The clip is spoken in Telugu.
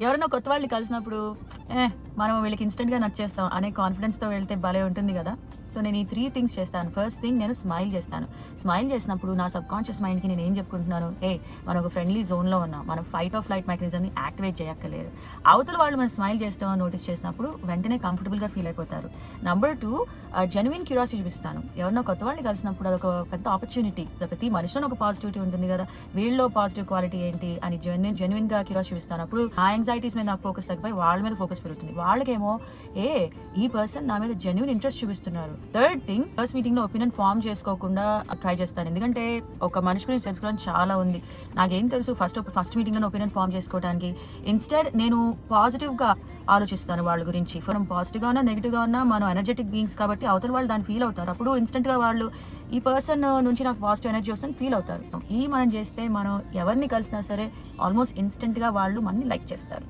ఎవరైనా కొత్త వాళ్ళని కలిసినప్పుడు మనం వీళ్ళకి ఇన్స్టెంట్గా నచ్చేస్తాం అనే కాన్ఫిడెన్స్తో వెళ్తే భలే ఉంటుంది కదా. సో నేను ఈ 3 థింగ్స్ చేస్తాను. ఫస్ట్ థింగ్, నేను స్మైల్ చేస్తాను. స్మైల్ చేసినప్పుడు నా సబ్ కాన్షియస్ మైండ్కి నేను ఏం చెప్పుకుంటున్నాను, మనం ఒక ఫ్రెండ్లీ జోన్లో ఉన్నాం, మనం ఫైట్ ఆఫ్ ఫ్లైట్ మెకానిజంని యాక్టివేట్ చేయక్కర్లేదు. అవతల వాళ్ళు మనం స్మైల్ చేస్తాం నోటీస్ చేసినప్పుడు వెంటనే కంఫర్టబుల్గా ఫీల్ అయిపోతారు. నెంబర్ 2, జెన్యున్ క్యూరియాసిటీ చూపిస్తాను. ఎవరినో కొత్త వాళ్ళని కలిసినప్పుడు అదొక పెద్ద ఆపర్చునిటీ. ప్రతి మనిషిలో ఒక పాజిటివిటీ ఉంటుంది కదా, వీళ్ళలో పాజిటివ్ క్వాలిటీ ఏంటి అని జెన్యున్గా క్యూరియాసిటీ చూపిస్తాను. అప్పుడు ఆ యాంగ్జైటీస్ మీద నాకు ఫోకస్ తగ్గిపోయి వాళ్ళ మీద ఫోకస్ పెరుగుతుంది. వాళ్ళకేమో ఈ పర్సన్ నా మీద జెన్యున్ ఇంట్రెస్ట్ చూపిస్తున్నారు. థర్డ్ థింగ్, ఫస్ట్ మీటింగ్ లో ఒపీనియన్ ఫార్మ్ చేసుకోకుండా ట్రై చేస్తాను. ఎందుకంటే ఒక మనిషి గురించి తెలుసుకోవడానికి చాలా ఉంది. నాకేం తెలుసు ఫస్ట్ మీటింగ్ లో ఒపీనియన్ ఫార్మ్ చేసుకోవడానికి. ఇన్స్టెడ్ నేను పాజిటివ్ గా ఆలోచిస్తాను వాళ్ళ గురించి. మనం పాజిటివ్ గా ఉన్నా నెగిటివ్ గా ఉన్నా మనం ఎనర్జెటిక్ బీయింగ్స్ కాబట్టి అవతల వాళ్ళు దాన్ని ఫీల్ అవుతారు. అప్పుడు ఇన్స్టెంట్ గా వాళ్ళు ఈ పర్సన్ నుంచి నాకు పాజిటివ్ ఎనర్జీ వస్తుంది ఫీల్ అవుతారు. మనం చేస్తే మనం ఎవరిని కలిసినా సరే ఆల్మోస్ట్ ఇన్స్టెంట్ గా వాళ్ళు మనని లైక్ చేస్తారు.